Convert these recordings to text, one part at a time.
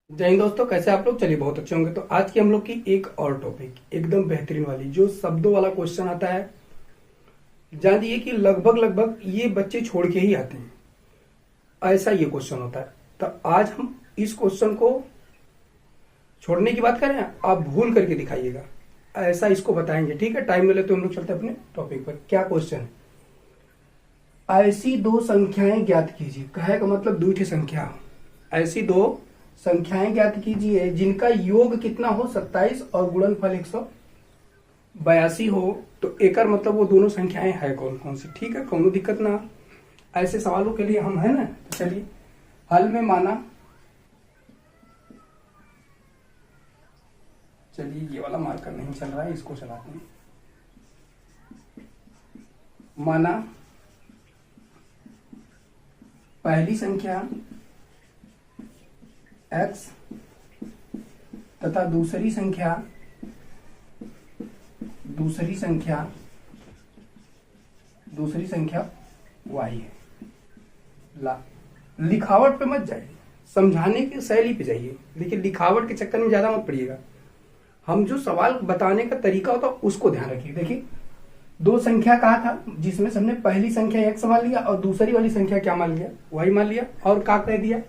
जय हिंद दोस्तों, कैसे आप लोग। चलिए बहुत अच्छे होंगे। तो आज की हम लोग की एक और टॉपिक एकदम बेहतरीन वाली, जो शब्दों वाला क्वेश्चन आता है। जानिए कि लगभग लगभग ये बच्चे छोड़ के ही आते हैं, ऐसा ये क्वेश्चन होता है। तो आज हम इस क्वेश्चन को छोड़ने की बात करें, आप भूल करके दिखाइएगा, ऐसा इसको बताएंगे। ठीक है, टाइम मिले तो हम लोग चलते हैं अपने टॉपिक पर। क्या क्वेश्चन है? ऐसी दो संख्याएं ज्ञात कीजिए। कहे का मतलब दुईठी संख्या। ऐसी दो संख्याएं ज्ञात कीजिए जिनका योग कितना हो 27 और गुणनफल 182 हो। तो एकर मतलब वो दोनों संख्याएं है कौन कौन सी। ठीक है, कोनो दिक्कत ना। ऐसे सवालों के लिए हम है ना। तो चलिए हल में माना, चलिए ये वाला मार्कर नहीं चल रहा है, इसको चलाते हैं। माना पहली संख्या x तथा दूसरी संख्या y है। लिखावट पे मत जाइए, समझाने की शैली पे जाइए, लेकिन लिखावट के चक्कर में ज्यादा मत पड़िएगा। हम जो सवाल बताने का तरीका होता है उसको ध्यान रखिए। देखिए दो संख्या कहा था जिसमें से हमने पहली संख्या x मान लिया और दूसरी वाली संख्या क्या मान लिया, y मान लिया। और क्या कह दिया,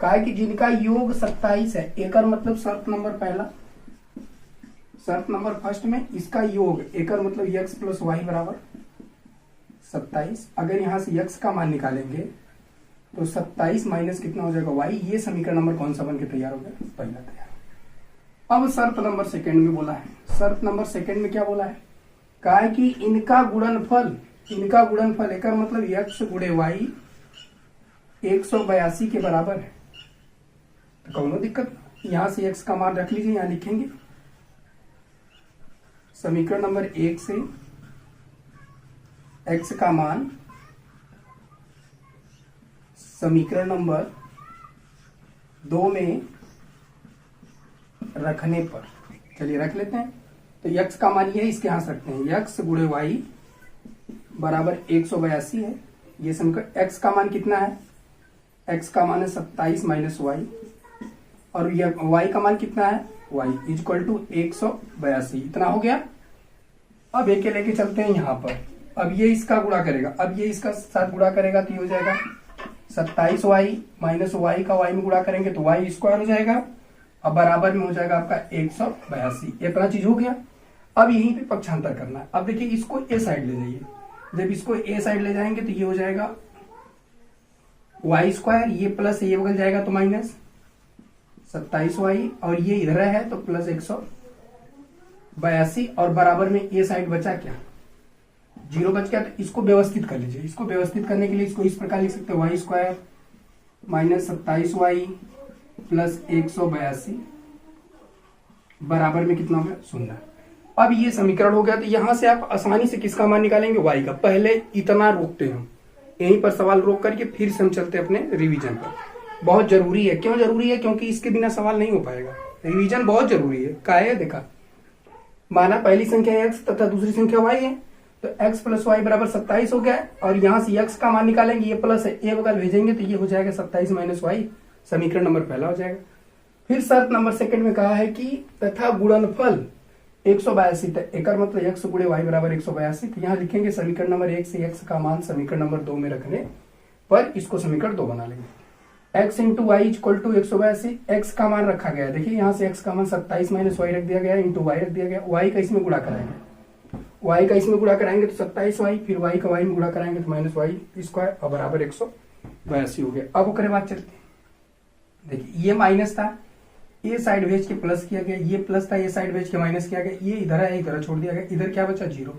कहा कि जिनका योग 27 है। एकर मतलब शर्त नंबर पहला, शर्त नंबर फर्स्ट में इसका योग, एकर मतलब x प्लस वाई बराबर 27। अगर यहां से x का मान निकालेंगे तो 27 माइनस कितना हो जाएगा y। ये समीकरण नंबर कौन सा बन के तैयार हो गया, पहला तैयार। अब शर्त नंबर सेकंड में बोला है। शर्त नंबर सेकंड में क्या बोला है, कहा है कि इनका गुणनफल एकर मतलब x गुणे y 182 के बराबर है। तो कौनो दिक्कत, यहां से x का मान रख लीजिए, यहां लिखेंगे समीकरण नंबर 1 से x का मान समीकरण नंबर 2 में रखने पर, चलिए रख लेते हैं। तो x का मान ये है, इसके यहां से रखते हैं, x गुणे y बराबर 182 है। ये समीकरण, x का मान कितना है, x का मान है 27 माइनस y, और ये y का मान कितना है, y इक्वल टू 182। इतना हो गया। अब एक लेके चलते हैं यहाँ पर। अब ये इसका गुणा करेगा, अब ये इसका साथ गुणा करेगा तो ये हो जाएगा 27y माइनस y का y में गुणा करेंगे तो y स्क्वायर हो जाएगा। अब बराबर में हो जाएगा आपका 182। इतना चीज हो गया। अब यहीं पे पक्षांतर करना है। अब देखिए इसको ए साइड ले जाइए। जब इसको ए साइड ले जाएंगे तो ये हो जाएगा y स्क्वायर, ये प्लस ये बदल जाएगा तो माइनस 27y, और ये इधर है तो प्लस 182, और बराबर में ये साइड बचा क्या, 0 बच गया। तो इसको व्यवस्थित कर लीजिए। इसको व्यवस्थित करने के लिए इसको इस प्रकार लिख सकते हैं, y square minus 27y plus 182 बराबर में कितना हो गया, 0। अब ये समीकरण हो गया। तो यहां से आप आसानी से किसका मान निकालेंगे, y का। पहले इतना रोकते हैं हम, यहीं पर सवाल रोक करके फिर से हम चलते हैं अपने रिवीजन पर। बहुत जरूरी है। क्यों जरूरी है, क्योंकि इसके बिना सवाल नहीं हो पाएगा। रिवीजन बहुत जरूरी है। क्या है, देखा, माना पहली संख्या x तथा दूसरी संख्या y है, तो x प्लस वाई बराबर 27 हो गया। और यहां से x का मान निकालेंगे, ये प्लस है, ए बगल भेजेंगे तो ये हो जाएगा 27 माइनस वाई, समीकरण नंबर पहला हो जाएगा। फिर शर्त नंबर सेकंड में कहा है कि तथा गुणनफल 182, एकर मतलब x गुणे y बराबर 182। तो यहाँ लिखेंगे समीकरण नंबर 1 से x का मान समीकरण नंबर 2 में रखने पर इसको समीकरण 2 बना लेंगे। x into y equal to 182, x का मान रखा गया। देखिए यहाँ से x का मान 27 माइनस वाई रख दिया गया, इंटू वाई रख दिया गया। y का इसमें गुणा कराएंगे, y का इसमें गुणा कराएंगे तो 27y, फिर y का y में गुणा कराएंगे तो माइनस वाई स्क्वायर, और बराबर 182 हो गया। अब ओकरे बाद चलते हैं। देखिए ये माइनस था, ये साइड भेज के प्लस किया गया, ये प्लस था, ये साइड भेज के माइनस किया गया, ये इधर है, इधर छोड़ दिया गया, इधर क्या बचा, 0।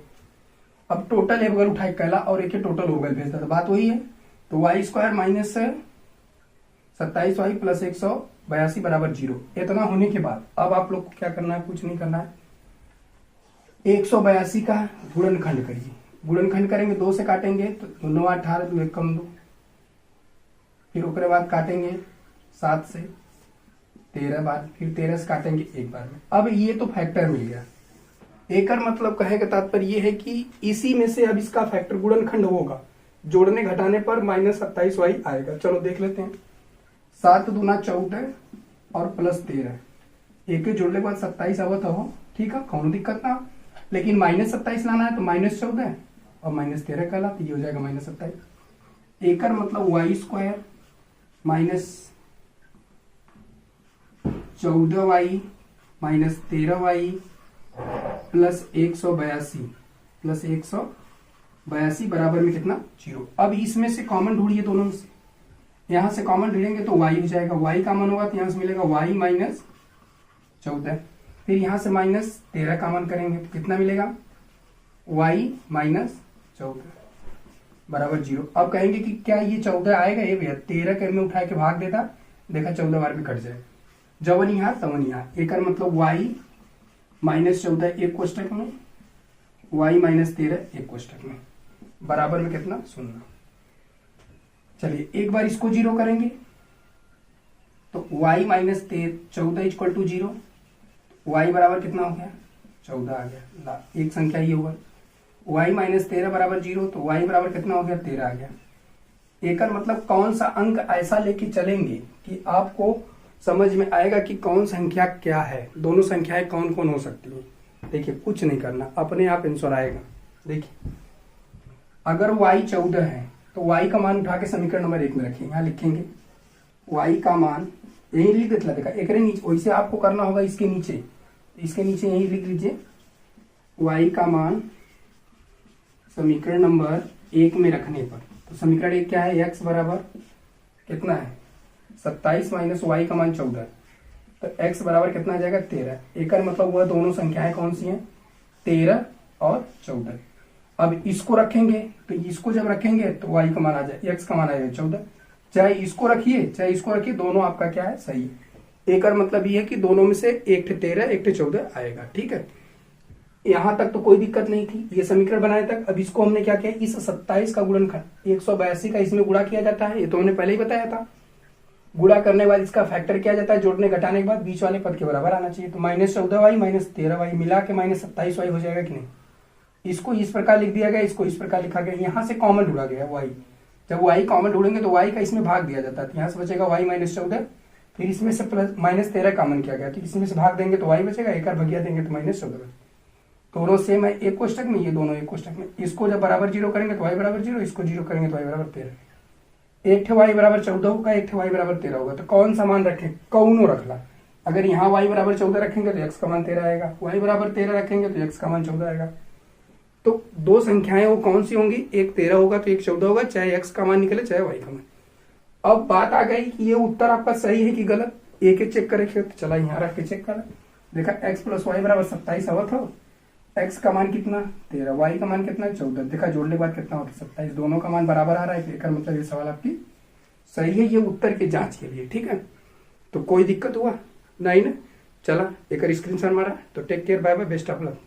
अब टोटल एक बगल उठाए कैला और एक टोटल हो गया भेजता, तो बात वही है। तो Y square minus 27y plus 182 बराबर 0। इतना होने के बाद अब आप लोग को क्या करना है, कुछ नहीं करना है। 182 का गुणनखंड करिए। गुणनखंड करेंगे, 2 से काटेंगे तो 9 18 2 1 कम 2, फिर उसके बाद काटेंगे 7 से 13 बार, फिर 13 से काटेंगे 1 बार में। अब ये तो फैक्टर मिल गया। एकर मतलब कहे का तात्पर्य ये है कि इसी में से अब इसका फैक्टर गुणनखंड होगा। जोड़ने घटाने पर -27y आएगा। चलो देख लेते हैं। 7 दूना 14, और प्लस 13 एक के जोड़ने के बाद 27 आवत हो, ठीक है, कौन दिक्कत ना। लेकिन -27 लाना है तो -14 और -13 कहला, तो ये हो जाएगा -27। एकर मतलब y² -14y -13y प्लस 182 बराबर में कितना 0। अब इसमें से कॉमन ढूंढिए, दोनों में से यहां से कॉमन ढूंढेंगे तो y हो जाएगा, y कॉमन होगा तो यहां से मिलेगा y -14। फिर यहां से -13 कॉमन करेंगे तो कितना मिलेगा y -14 बराबर 0। अब कहेंगे कि क्या ये 14 आएगा, ये भैया 13 के में उठा के भाग देता, देखा 14 बार भी कट जाए, जवन यहाँ तवन यहाँ। एक मतलब y -14 एक कोष्टक में, y -13 एक कोष्टक में, बराबर में कितना 0। चलिए एक बार इसको 0 करेंगे तो y -14 इक्वल टू 0, y बराबर कितना हो गया 14 आ गया। एक संख्या ये होगा, y -13 बराबर 0 तो y बराबर कितना हो गया 13 आ गया। एक मतलब कौन सा अंक ऐसा लेके चलेंगे कि आपको समझ में आएगा कि कौन संख्या क्या है, दोनों संख्याएं कौन कौन हो सकती हैं। देखिए कुछ नहीं करना, अपने आप आंसर आएगा। देखिए अगर y 14 है तो y का मान उठा के समीकरण नंबर 1 में रखेंगे, यहाँ लिखेंगे y का मान, यही लिख देता, देखा एक नीचे, वैसे आपको करना होगा इसके नीचे यही लिख लीजिए y का मान समीकरण नंबर 1 में रखने पर। तो समीकरण 1 क्या है, x बराबर कितना है 27 माइनस y का मान 14, तो x बराबर कितना आ जाएगा 13। एक मतलब वह दोनों संख्याएं कौन सी हैं 13 और 14। अब इसको रखेंगे तो इसको जब रखेंगे तो y का मान आ जाए, x का मान आएगा 14। चाहे इसको रखिए दोनों आपका क्या है सही है। एक मतलब ये है कि दोनों में से एक 13 एक 14 आएगा, ठीक है। यहां तक तो कोई दिक्कत नहीं थी, ये समीकरण बनाने तक। अब इसको हमने क्या किया, इस 27 का गुणनखंड 182 का इसमें गुणा किया जाता है, ये तो हमने पहले ही बताया था। गुणा करने के बाद इसका फैक्टर किया जाता है, जोड़ने घटाने के बाद बीच वाले पद के बराबर आना चाहिए। तो -14y -13y मिला के -27y हो जाएगा कि नहीं। इसको इस प्रकार लिख दिया गया, इसको इस प्रकार लिखा गया, यहाँ से कॉमन ढूंढा गया y। जब y कॉमन ढूंढेंगे तो y का इसमें भाग दिया जाता है, तो यहाँ से बचेगा y -14, फिर इसमें से -13 कॉमन किया गया, तो इसमें से भाग देंगे तो y बचेगा, एक भगिया देंगे तो -14। दोनों सेम है, एक कोष्टक में, ये दोनों एक कोष्टक में। इसको जब बराबर 0 करेंगे तो y बराबर 0, इसको 0 करेंगे तो y बराबर 13। एक y बराबर 14 होगा, एक y बराबर 13 होगा, तो कौन सा मान रखें, कौनो रखला। अगर यहाँ y बराबर 14 रखेंगे तो x का मान 13 आएगा, y बराबर 13 रखेंगे तो x का मान 14 आएगा। तो दो संख्याएं वो कौन सी होंगी, एक 13 होगा तो एक 14 होगा, चाहे x का मान निकले चाहे y का मान। अब बात आ गई कि ये उत्तर आपका सही है कि गलत, एक एक चेक करेंगे। तो चला यहाँ रख के चेक करा, देखा x + y बराबर 27 आवत हो, x का मान कितना 13, y का मान कितना 14, देखा जोड़ने के बाद कितना होता है 27, दोनों का मान बराबर आ रहा है। इसका मतलब ये सवाल आपकी सही है, ये उत्तर के जांच के लिए, ठीक है। तो कोई दिक्कत हुआ नहीं ना, चला एक स्क्रीनशॉट मारा। तो take care, bye bye, best of luck.